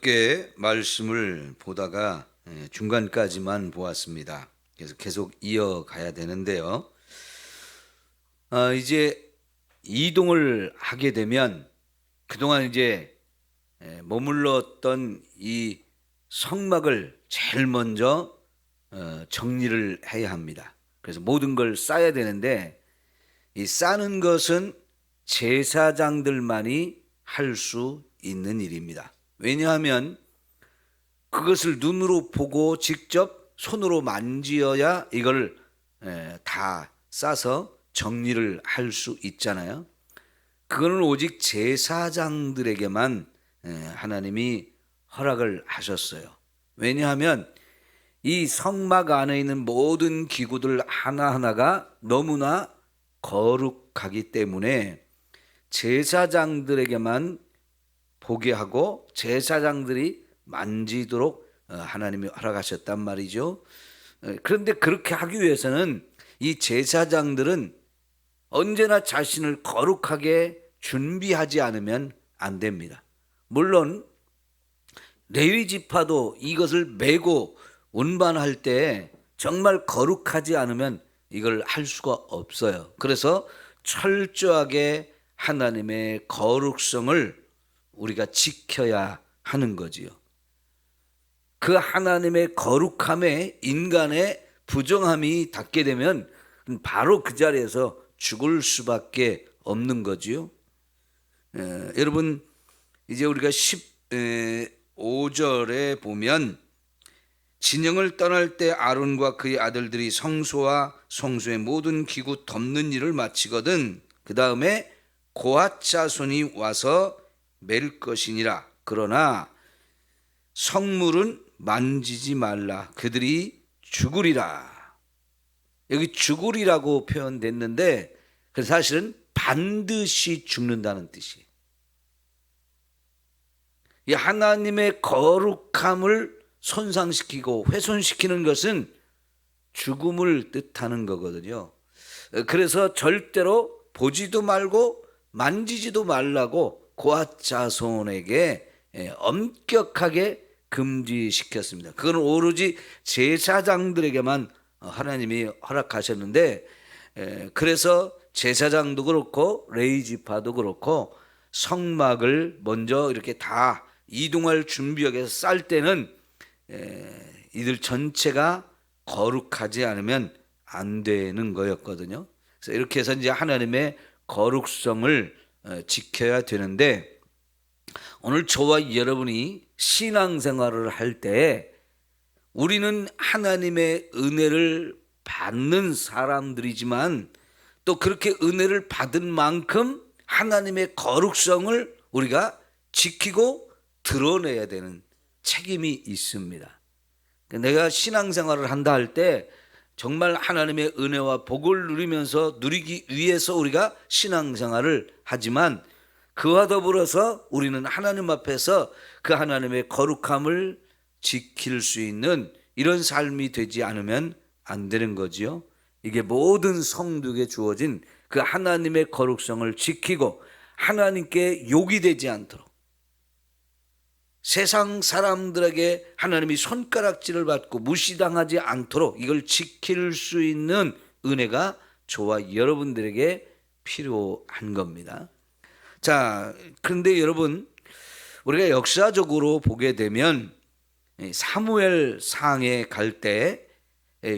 께 말씀을 보다가 중간까지만 보았습니다. 그래서 계속 이어가야 되는데요. 이제 이동을 하게 되면 그동안 이제 머물렀던 이 성막을 제일 먼저 정리를 해야 합니다. 그래서 모든 걸 쌓아야 되는데 이 싸는 것은 제사장들만이 할 수 있는 일입니다. 왜냐하면 그것을 눈으로 보고 직접 손으로 만지어야 이걸 다 싸서 정리를 할 수 있잖아요. 그거는 오직 제사장들에게만 하나님이 허락을 하셨어요. 왜냐하면 이 성막 안에 있는 모든 기구들 하나하나가 너무나 거룩하기 때문에 제사장들에게만 보게 하고 제사장들이 만지도록 하나님이 허락하셨단 말이죠. 그런데 그렇게 하기 위해서는 이 제사장들은 언제나 자신을 거룩하게 준비하지 않으면 안 됩니다. 물론 레위 지파도 이것을 메고 운반할 때 정말 거룩하지 않으면 이걸 할 수가 없어요. 그래서 철저하게 하나님의 거룩성을 우리가 지켜야 하는 거지요. 그 하나님의 거룩함에 인간의 부정함이 닿게 되면 바로 그 자리에서 죽을 수밖에 없는 거지요. 여러분 이제 우리가 15절에 보면 진영을 떠날 때 아론과 그의 아들들이 성소와 성소의 모든 기구 덮는 일을 마치거든 그 다음에 고핫 자손이 와서 맬 것이니라. 그러나 성물은 만지지 말라. 그들이 죽으리라. 여기 죽으리라고 표현됐는데 그 사실은 반드시 죽는다는 뜻이에요. 이 하나님의 거룩함을 손상시키고 훼손시키는 것은 죽음을 뜻하는 거거든요. 그래서 절대로 보지도 말고 만지지도 말라고 고핫 자손에게 엄격하게 금지시켰습니다. 그건 오로지 제사장들에게만 하나님이 허락하셨는데 그래서 제사장도 그렇고 레위 지파도 그렇고 성막을 먼저 이렇게 다 이동할 준비하게 해서 쌀 때는 이들 전체가 거룩하지 않으면 안 되는 거였거든요. 그래서 이렇게 해서 이제 하나님의 거룩성을 지켜야 되는데 오늘 저와 여러분이 신앙생활을 할 때 우리는 하나님의 은혜를 받는 사람들이지만 또 그렇게 은혜를 받은 만큼 하나님의 거룩성을 우리가 지키고 드러내야 되는 책임이 있습니다. 내가 신앙생활을 한다 할 때 정말 하나님의 은혜와 복을 누리면서 누리기 위해서 우리가 신앙생활을 하지만 그와 더불어서 우리는 하나님 앞에서 그 하나님의 거룩함을 지킬 수 있는 이런 삶이 되지 않으면 안 되는 거지요. 이게 모든 성도에게 주어진 그 하나님의 거룩성을 지키고 하나님께 욕이 되지 않도록 세상 사람들에게 하나님이 손가락질을 받고 무시당하지 않도록 이걸 지킬 수 있는 은혜가 저와 여러분들에게 필요한 겁니다. 자, 그런데 여러분 우리가 역사적으로 보게 되면 사무엘 상에 갈 때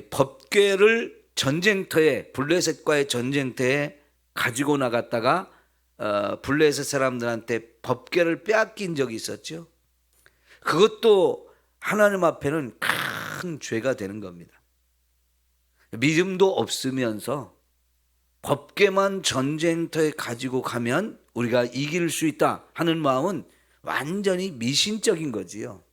법궤를 전쟁터에 블레셋과의 전쟁터에 가지고 나갔다가 블레셋 사람들한테 법궤를 빼앗긴 적이 있었죠. 그것도 하나님 앞에는 큰 죄가 되는 겁니다. 믿음도 없으면서 법궤만 전쟁터에 가지고 가면 우리가 이길 수 있다 하는 마음은 완전히 미신적인 거지요.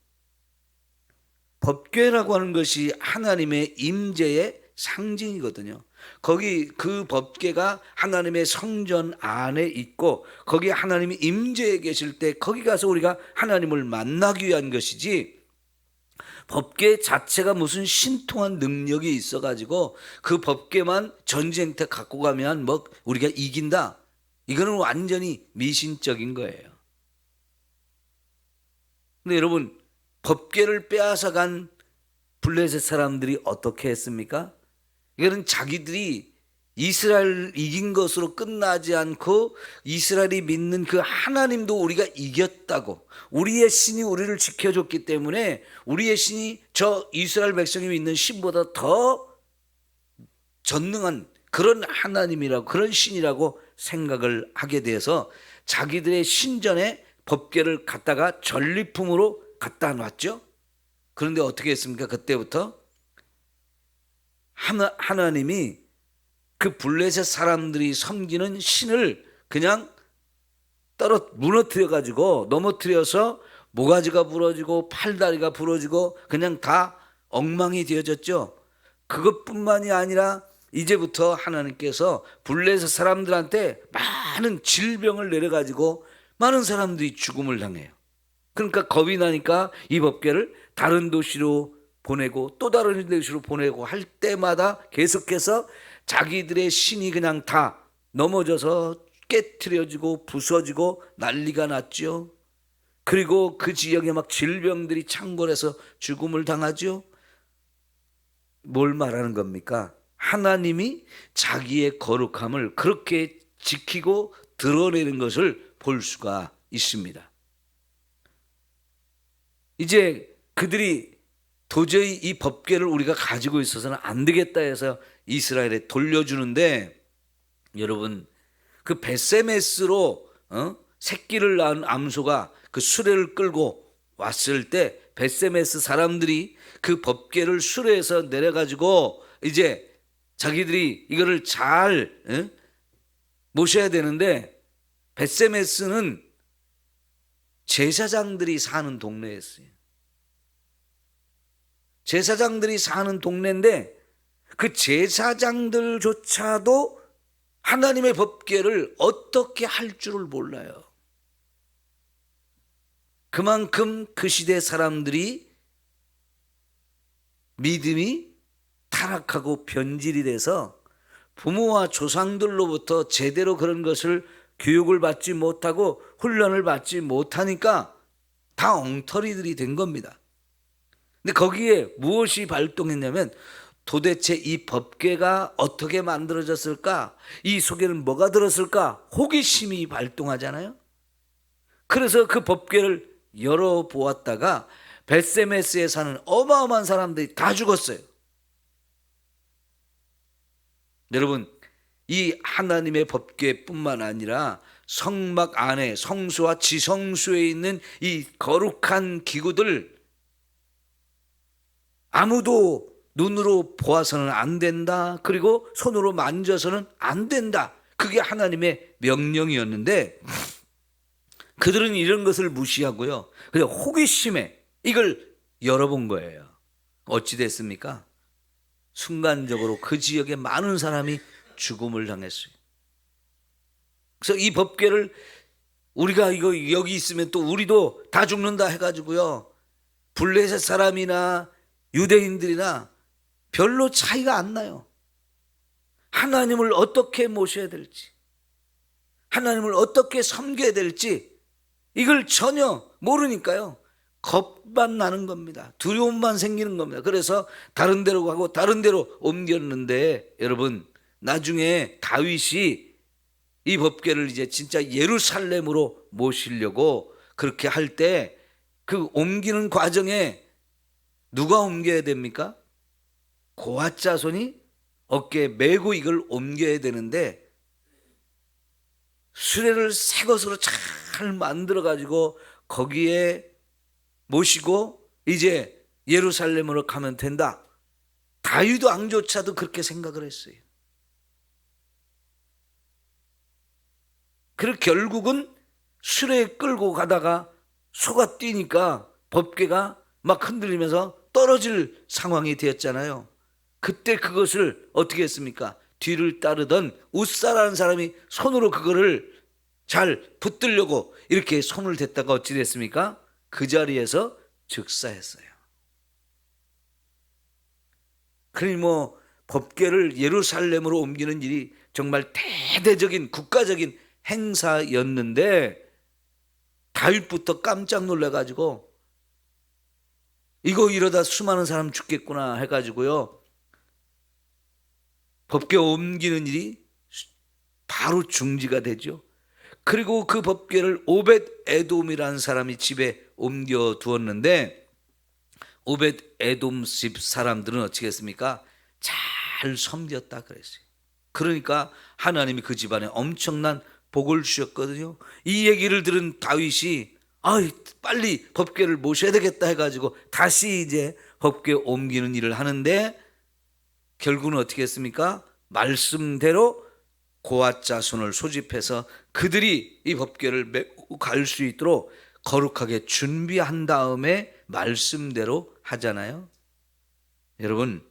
법궤라고 하는 것이 하나님의 임재의 상징이거든요. 거기 그 법궤가 하나님의 성전 안에 있고 거기 하나님이 임재해 계실 때 거기 가서 우리가 하나님을 만나기 위한 것이지 법궤 자체가 무슨 신통한 능력이 있어가지고 그 법궤만 전쟁터 갖고 가면 뭐 우리가 이긴다. 이거는 완전히 미신적인 거예요. 근데 여러분, 법궤를 빼앗아간 블레셋 사람들이 어떻게 했습니까? 이거는 자기들이 이스라엘 이긴 것으로 끝나지 않고 이스라엘이 믿는 그 하나님도 우리가 이겼다고, 우리의 신이 우리를 지켜줬기 때문에 우리의 신이 저 이스라엘 백성이 믿는 신보다 더 전능한 그런 하나님이라고, 그런 신이라고 생각을 하게 돼서 자기들의 신전에 법궤를 갖다가 전리품으로 갖다 놨죠. 그런데 어떻게 했습니까? 그때부터 하나님이 그 블레셋 사람들이 섬기는 신을 그냥 무너뜨려 가지고, 넘어뜨려서 모가지가 부러지고 팔다리가 부러지고 그냥 다 엉망이 되어졌죠. 그것뿐만이 아니라 이제부터 하나님께서 블레셋 사람들한테 많은 질병을 내려가지고 많은 사람들이 죽음을 당해요. 그러니까 겁이 나니까 이 법궤를 다른 도시로 보내고 또 다른 도시로 보내고 할 때마다 계속해서 자기들의 신이 그냥 다 넘어져서 깨트려지고 부서지고 난리가 났죠. 그리고 그 지역에 막 질병들이 창궐해서 죽음을 당하죠. 뭘 말하는 겁니까? 하나님이 자기의 거룩함을 그렇게 지키고 드러내는 것을 볼 수가 있습니다. 이제 그들이 도저히 이 법궤를 우리가 가지고 있어서는 안 되겠다 해서 이스라엘에 돌려주는데, 여러분, 그 벳세메스로 새끼를 낳은 암소가 그 수레를 끌고 왔을 때 벳세메스 사람들이 그 법궤를 수레에서 내려가지고 이제 자기들이 이거를 잘 모셔야 되는데, 벳세메스는 제사장들이 사는 동네였어요. 제사장들이 사는 동네인데 그 제사장들조차도 하나님의 법궤를 어떻게 할 줄을 몰라요. 그만큼 그 시대 사람들이 믿음이 타락하고 변질이 돼서 부모와 조상들로부터 제대로 그런 것을 교육을 받지 못하고 훈련을 받지 못하니까 다 엉터리들이 된 겁니다. 근데 거기에 무엇이 발동했냐면, 도대체 이 법궤가 어떻게 만들어졌을까? 이 속에는 뭐가 들었을까? 호기심이 발동하잖아요. 그래서 그 법궤를 열어보았다가 벳세메스에 사는 어마어마한 사람들이 다 죽었어요. 여러분, 이 하나님의 법궤뿐만 아니라 성막 안에, 성소와 지성소에 있는 이 거룩한 기구들, 아무도 눈으로 보아서는 안 된다. 그리고 손으로 만져서는 안 된다. 그게 하나님의 명령이었는데 그들은 이런 것을 무시하고요, 그냥 호기심에 이걸 열어본 거예요. 어찌 됐습니까? 순간적으로 그 지역에 많은 사람이 죽음을 당했어요. 그래서 이 법궤를 우리가 이거 여기 있으면 또 우리도 다 죽는다 해가지고요, 블레셋 사람이나 유대인들이나 별로 차이가 안 나요. 하나님을 어떻게 모셔야 될지, 하나님을 어떻게 섬겨야 될지 이걸 전혀 모르니까요, 겁만 나는 겁니다. 두려움만 생기는 겁니다. 그래서 다른 데로 가고 다른 데로 옮겼는데, 여러분, 나중에 다윗이 이 법궤를 이제 진짜 예루살렘으로 모시려고 그렇게 할 때 그 옮기는 과정에 누가 옮겨야 됩니까? 고앗 자손이 어깨에 메고 이걸 옮겨야 되는데, 수레를 새 것으로 잘 만들어 가지고 거기에 모시고 이제 예루살렘으로 가면 된다. 다윗 왕조차도 그렇게 생각을 했어요. 그리고 결국은 수레에 끌고 가다가 소가 뛰니까 법궤가 막 흔들리면서 떨어질 상황이 되었잖아요. 그때 그것을 어떻게 했습니까? 뒤를 따르던 웃사라는 사람이 손으로 그거를 잘 붙들려고 이렇게 손을 댔다가 어찌 됐습니까? 그 자리에서 즉사했어요. 그러니 법궤를 예루살렘으로 옮기는 일이 정말 대대적인 국가적인 행사였는데 다윗부터 깜짝 놀라가지고 이거 이러다 수많은 사람 죽겠구나 해가지고요, 법궤 옮기는 일이 바로 중지가 되죠. 그리고 그 법궤를 오벳 에돔이라는 사람이 집에 옮겨 두었는데, 오벳 에돔 집 사람들은 어떻게 했습니까? 잘 섬겼다 그랬어요. 그러니까 하나님이 그 집안에 엄청난 복을 주셨거든요. 이 얘기를 들은 다윗이 빨리 법궤를 모셔야 되겠다 해가지고 다시 이제 법궤 옮기는 일을 하는데, 결국은 어떻게 했습니까? 말씀대로 고앗 자손을 소집해서 그들이 이 법궤를 메고 갈 수 있도록 거룩하게 준비한 다음에 말씀대로 하잖아요. 여러분,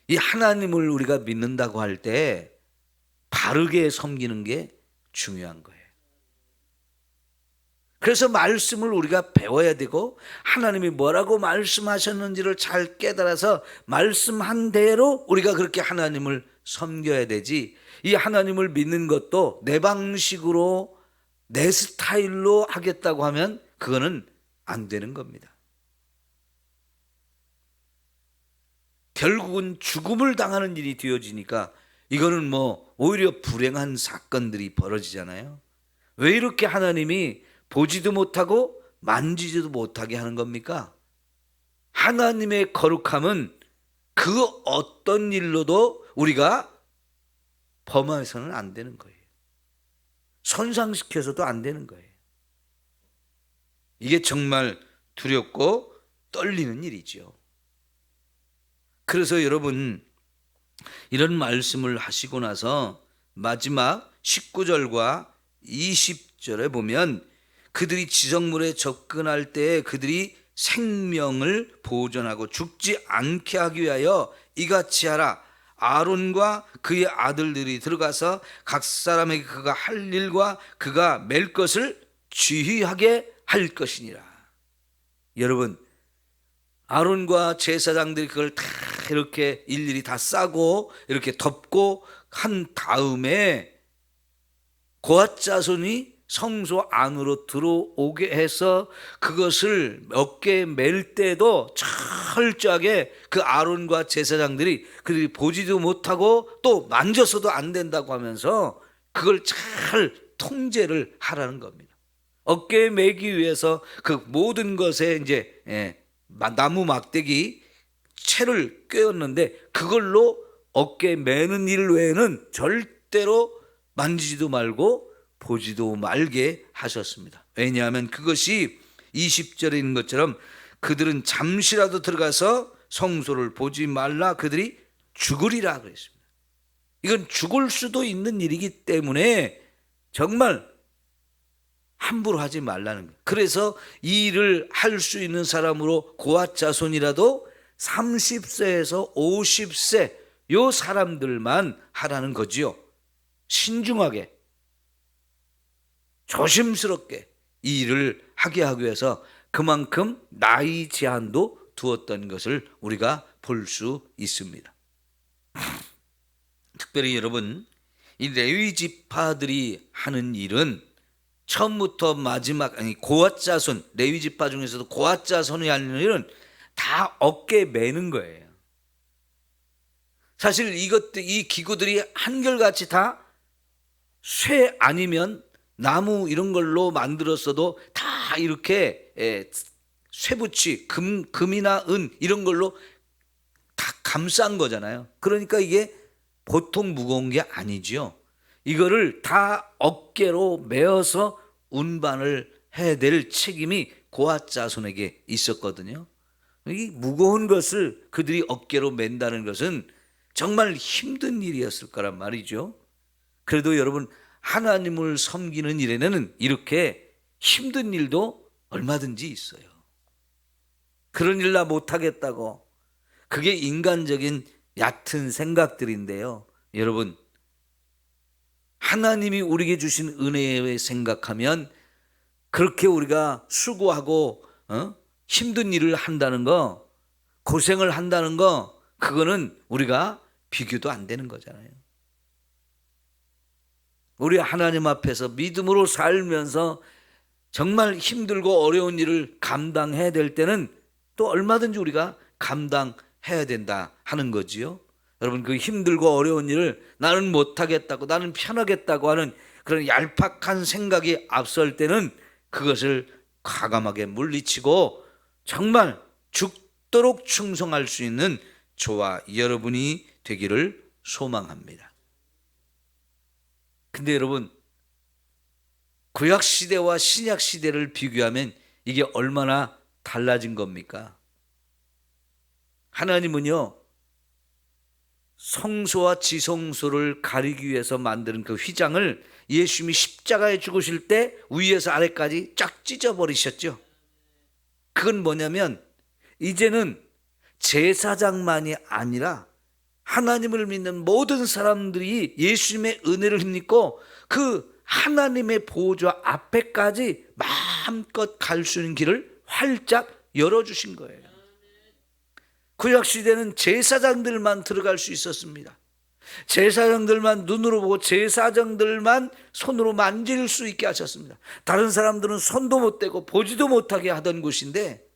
이 하나님을 우리가 믿는다고 할 때 바르게 섬기는 게 중요한 거예요. 그래서 말씀을 우리가 배워야 되고, 하나님이 뭐라고 말씀하셨는지를 잘 깨달아서 말씀한 대로 우리가 그렇게 하나님을 섬겨야 되지, 이 하나님을 믿는 것도 내 방식으로 내 스타일로 하겠다고 하면 그거는 안 되는 겁니다. 결국은 죽음을 당하는 일이 되어지니까 이거는 오히려 불행한 사건들이 벌어지잖아요. 왜 이렇게 하나님이 보지도 못하고 만지지도 못하게 하는 겁니까? 하나님의 거룩함은 그 어떤 일로도 우리가 범해서는 안 되는 거예요. 손상시켜서도 안 되는 거예요. 이게 정말 두렵고 떨리는 일이죠. 그래서 여러분, 이런 말씀을 하시고 나서 마지막 19절과 20절에 보면, 그들이 지성물에 접근할 때 그들이 생명을 보존하고 죽지 않게 하기 위하여 이같이 하라. 아론과 그의 아들들이 들어가서 각 사람에게 그가 할 일과 그가 맬 것을 지휘하게 할 것이니라. 여러분, 아론과 제사장들이 그걸 다 이렇게 일일이 다 싸고 이렇게 덮고 한 다음에 고앗 자손이 성소 안으로 들어오게 해서 그것을 어깨에 맬 때도 철저하게 그 아론과 제사장들이 그들이 보지도 못하고 또 만져서도 안 된다고 하면서 그걸 잘 통제를 하라는 겁니다. 어깨에 매기 위해서 그 모든 것에 이제 나무 막대기 채를 꿰었는데, 그걸로 어깨에 매는 일 외에는 절대로 만지지도 말고 보지도 말게 하셨습니다. 왜냐하면 그것이 20절에 있는 것처럼 그들은 잠시라도 들어가서 성소를 보지 말라, 그들이 죽으리라 그랬습니다. 이건 죽을 수도 있는 일이기 때문에 정말 함부로 하지 말라는 거예요. 그래서 이 일을 할 수 있는 사람으로 고앗 자손이라도 30세에서 50세 요 사람들만 하라는 거지요. 신중하게 조심스럽게 이 일을 하게 하기 위해서 그만큼 나이 제한도 두었던 것을 우리가 볼 수 있습니다. 특별히 여러분, 이 레위 지파들이 하는 일은 처음부터 마지막, 고앗 자손, 레위 지파 중에서도 고앗 자손이 하는 일은 다 어깨에 매는 거예요. 사실 이 기구들이 한결같이 다 쇠 아니면 나무 이런 걸로 만들었어도 다 이렇게 쇠붙이, 금이나 은 이런 걸로 다 감싼 거잖아요. 그러니까 이게 보통 무거운 게 아니죠. 이거를 다 어깨로 메어서 운반을 해야 될 책임이 고앗 자손에게 있었거든요. 이 무거운 것을 그들이 어깨로 맨다는 것은 정말 힘든 일이었을 거란 말이죠. 그래도 여러분, 하나님을 섬기는 일에는 이렇게 힘든 일도 얼마든지 있어요. 그런 일 나 못하겠다고, 그게 인간적인 얕은 생각들인데요. 여러분, 하나님이 우리에게 주신 은혜에 생각하면 그렇게 우리가 수고하고 힘든 일을 한다는 거, 고생을 한다는 거, 그거는 우리가 비교도 안 되는 거잖아요. 우리 하나님 앞에서 믿음으로 살면서 정말 힘들고 어려운 일을 감당해야 될 때는 또 얼마든지 우리가 감당해야 된다 하는 거지요. 여러분, 그 힘들고 어려운 일을 나는 못하겠다고, 나는 편하겠다고 하는 그런 얄팍한 생각이 앞설 때는 그것을 과감하게 물리치고 정말 죽도록 충성할 수 있는 저와 여러분이 되기를 소망합니다. 근데 여러분, 구약시대와 신약시대를 비교하면 이게 얼마나 달라진 겁니까? 하나님은요, 성소와 지성소를 가리기 위해서 만드는 그 휘장을 예수님이 십자가에 죽으실 때 위에서 아래까지 쫙 찢어버리셨죠. 그건 뭐냐면 이제는 제사장만이 아니라 하나님을 믿는 모든 사람들이 예수님의 은혜를 믿고 그 하나님의 보좌 앞에까지 마음껏 갈 수 있는 길을 활짝 열어주신 거예요. 구약시대는 제사장들만 들어갈 수 있었습니다. 제사장들만 눈으로 보고 제사장들만 손으로 만질 수 있게 하셨습니다. 다른 사람들은 손도 못 대고 보지도 못하게 하던 곳인데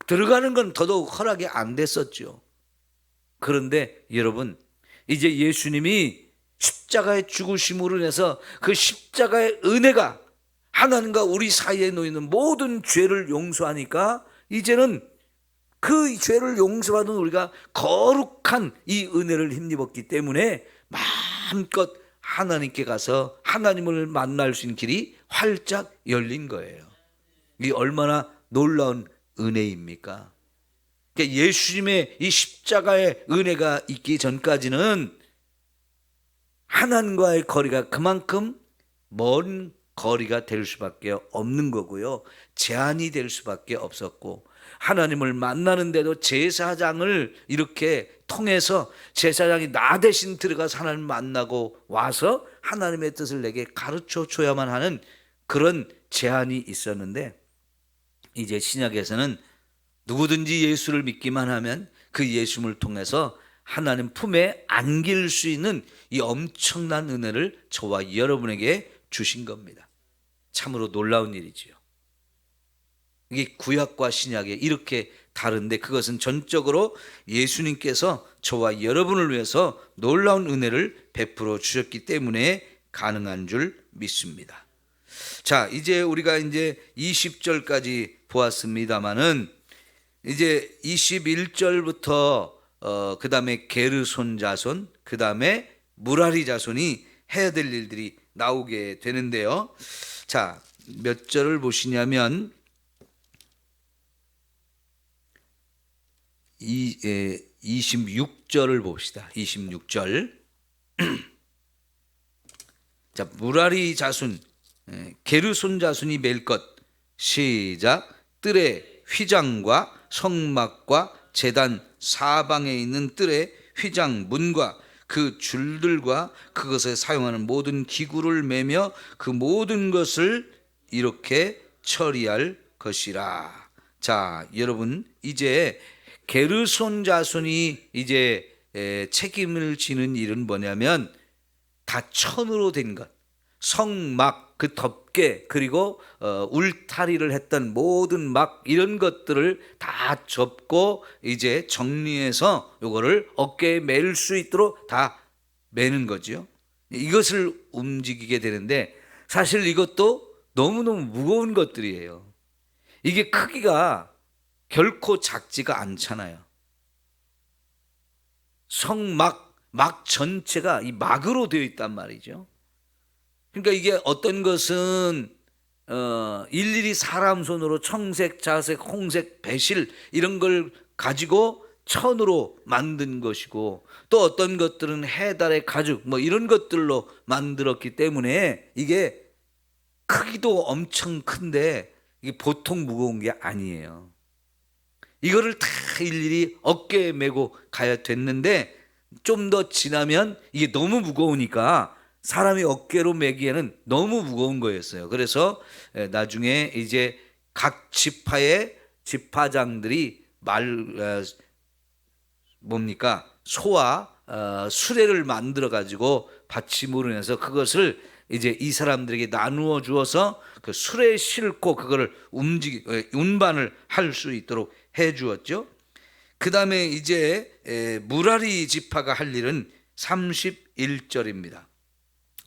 들어가는 건 더더욱 허락이 안 됐었죠. 그런데 여러분, 이제 예수님이 십자가의 죽으심으로 인해서 그 십자가의 은혜가 하나님과 우리 사이에 놓이는 모든 죄를 용서하니까 이제는 그 죄를 용서받은 우리가 거룩한 이 은혜를 힘입었기 때문에 마음껏 하나님께 가서 하나님을 만날 수 있는 길이 활짝 열린 거예요. 이게 얼마나 놀라운 은혜입니까? 그러니까 예수님의 이 십자가의 은혜가 있기 전까지는 하나님과의 거리가 그만큼 먼 거리가 될 수밖에 없는 거고요. 제한이 될 수밖에 없었고, 하나님을 만나는데도 제사장을 이렇게 통해서 제사장이 나 대신 들어가서 하나님을 만나고 와서 하나님의 뜻을 내게 가르쳐 줘야만 하는 그런 제한이 있었는데, 이제 신약에서는 누구든지 예수를 믿기만 하면 그 예수님을 통해서 하나님 품에 안길 수 있는 이 엄청난 은혜를 저와 여러분에게 주신 겁니다. 참으로 놀라운 일이지요. 이게 구약과 신약에 이렇게 다른데 그것은 전적으로 예수님께서 저와 여러분을 위해서 놀라운 은혜를 베풀어 주셨기 때문에 가능한 줄 믿습니다. 자, 이제 우리가 이제 20절까지 보았습니다마는 이제 21절부터 그 다음에 게르손 자손, 그 다음에 무라리 자손이 해야 될 일들이 나오게 되는데요. 자, 몇 절을 보시냐면 26절을 봅시다. 26절. 자, 무라리 자손, 게르손 자손이 맬 것. 시작. 뜰의 휘장과 성막과 제단 사방에 있는 뜰의 휘장 문과 그 줄들과 그것에 사용하는 모든 기구를 매며 그 모든 것을 이렇게 처리할 것이라. 자, 여러분, 이제 게르손 자손이 이제 책임을 지는 일은 뭐냐면 다 천으로 된 것, 성막, 그 덮개, 그리고 울타리를 했던 모든 막 이런 것들을 다 접고 이제 정리해서 요거를 어깨에 맬 수 있도록 다 매는 거죠. 이것을 움직이게 되는데 사실 이것도 너무너무 무거운 것들이에요. 이게 크기가 결코 작지가 않잖아요. 성막, 막 전체가 이 막으로 되어 있단 말이죠. 그러니까 이게 어떤 것은 일일이 사람 손으로 청색, 자색, 홍색, 배실 이런 걸 가지고 천으로 만든 것이고, 또 어떤 것들은 해달의 가죽 뭐 이런 것들로 만들었기 때문에 이게 크기도 엄청 큰데 이게 보통 무거운 게 아니에요. 이거를 다 일일이 어깨에 메고 가야 됐는데 좀 더 지나면 이게 너무 무거우니까 사람이 어깨로 메기에는 너무 무거운 거였어요. 그래서 나중에 이제 각 지파의 지파장들이 소와 수레를 만들어 가지고 받침으로 해서 그것을 이제 이 사람들에게 나누어 주어서 그 수레에 싣고 그거를 운반을 할 수 있도록 해 주었죠. 그 다음에 이제 무라리 지파가 할 일은 31절입니다.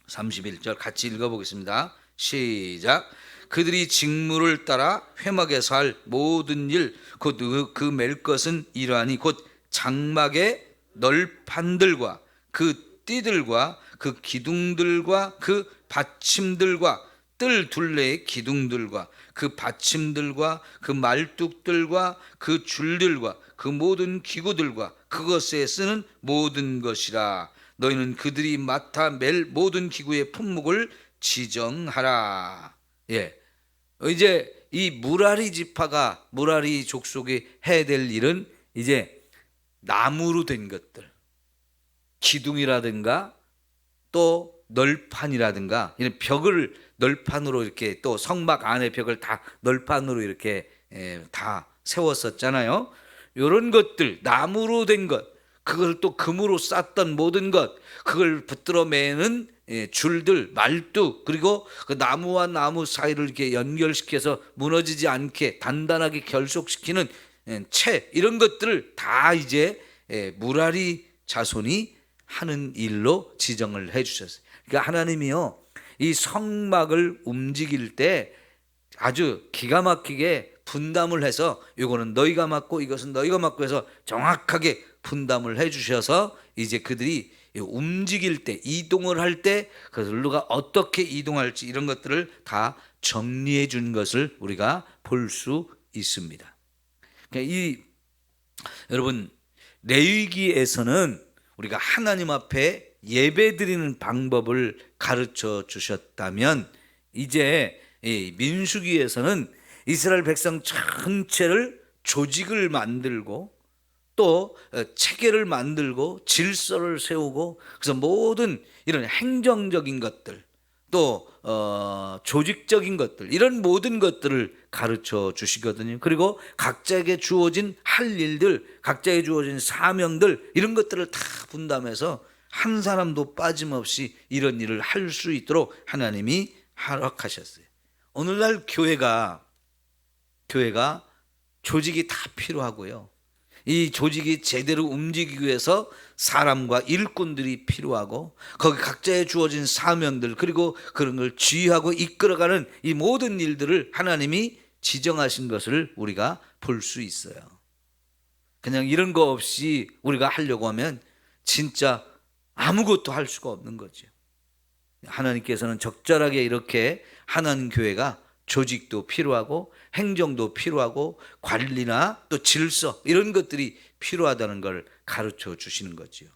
31절 같이 읽어보겠습니다. 시작. 그들이 직무를 따라 회막에서 할 모든 일, 곧 그 맬 것은 이러하니 곧 장막의 널판들과 그 띠들과 그 기둥들과 그 받침들과 뜰 둘레의 기둥들과 그 받침들과 그 말뚝들과 그 줄들과 그 모든 기구들과 그것에 쓰는 모든 것이라. 너희는 그들이 맡아 맬 모든 기구의 품목을 지정하라. 예. 이제 이 무라리 지파가, 무라리 족속이 해야 될 일은 이제 나무로 된 것들, 기둥이라든가 또 널판이라든가 이런 벽을 널판으로 이렇게, 또 성막 안에 벽을 다 널판으로 이렇게 다 세웠었잖아요. 이런 것들, 나무로 된 것, 그걸 또 금으로 쌌던 모든 것, 그걸 붙들어 매는 줄들, 말뚝, 그리고 그 나무와 나무 사이를 이렇게 연결시켜서 무너지지 않게 단단하게 결속시키는 채, 이런 것들을 다 이제 무라리 자손이 하는 일로 지정을 해 주셨어요. 그러니까 하나님이요, 이 성막을 움직일 때 아주 기가 막히게 분담을 해서 이거는 너희가 맡고 이것은 너희가 맡고 해서 정확하게 분담을 해 주셔서 이제 그들이 움직일 때, 이동을 할 때 그들로가 어떻게 이동할지 이런 것들을 다 정리해 준 것을 우리가 볼 수 있습니다. 그러니까 여러분, 레위기에서는 우리가 하나님 앞에 예배 드리는 방법을 가르쳐 주셨다면, 이제 민수기에서는 이스라엘 백성 전체를 조직을 만들고 또 체계를 만들고 질서를 세우고, 그래서 모든 이런 행정적인 것들, 또 조직적인 것들, 이런 모든 것들을 가르쳐 주시거든요. 그리고 각자에게 주어진 할 일들, 각자에게 주어진 사명들, 이런 것들을 다 분담해서 한 사람도 빠짐없이 이런 일을 할 수 있도록 하나님이 허락하셨어요. 오늘날 교회가 조직이 다 필요하고요. 이 조직이 제대로 움직이기 위해서 사람과 일꾼들이 필요하고, 거기 각자의 주어진 사명들, 그리고 그런 걸 지휘하고 이끌어가는 이 모든 일들을 하나님이 지정하신 것을 우리가 볼 수 있어요. 그냥 이런 거 없이 우리가 하려고 하면 진짜 아무것도 할 수가 없는 거죠. 하나님께서는 적절하게 이렇게 하나님 교회가 조직도 필요하고 행정도 필요하고 관리나 또 질서, 이런 것들이 필요하다는 걸 가르쳐 주시는 거죠.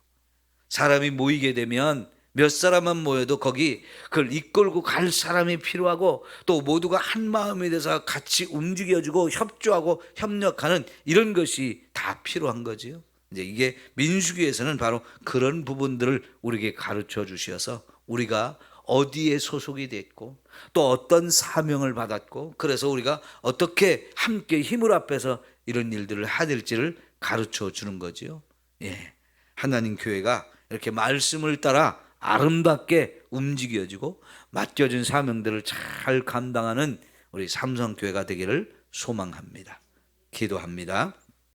사람이 모이게 되면 몇 사람만 모여도 거기 그걸 이끌고 갈 사람이 필요하고, 또 모두가 한 마음이 돼서 같이 움직여주고 협조하고 협력하는 이런 것이 다 필요한 거죠. 이제 이게 민수기에서는 바로 그런 부분들을 우리에게 가르쳐 주셔서 우리가 어디에 소속이 됐고 또 어떤 사명을 받았고, 그래서 우리가 어떻게 함께 힘을 합해서 이런 일들을 해야 될지를 가르쳐 주는 거죠. 예. 하나님 교회가 이렇게 말씀을 따라 아름답게 움직여지고 맡겨진 사명들을 잘 감당하는 우리 삼성교회가 되기를 소망합니다. 기도합니다.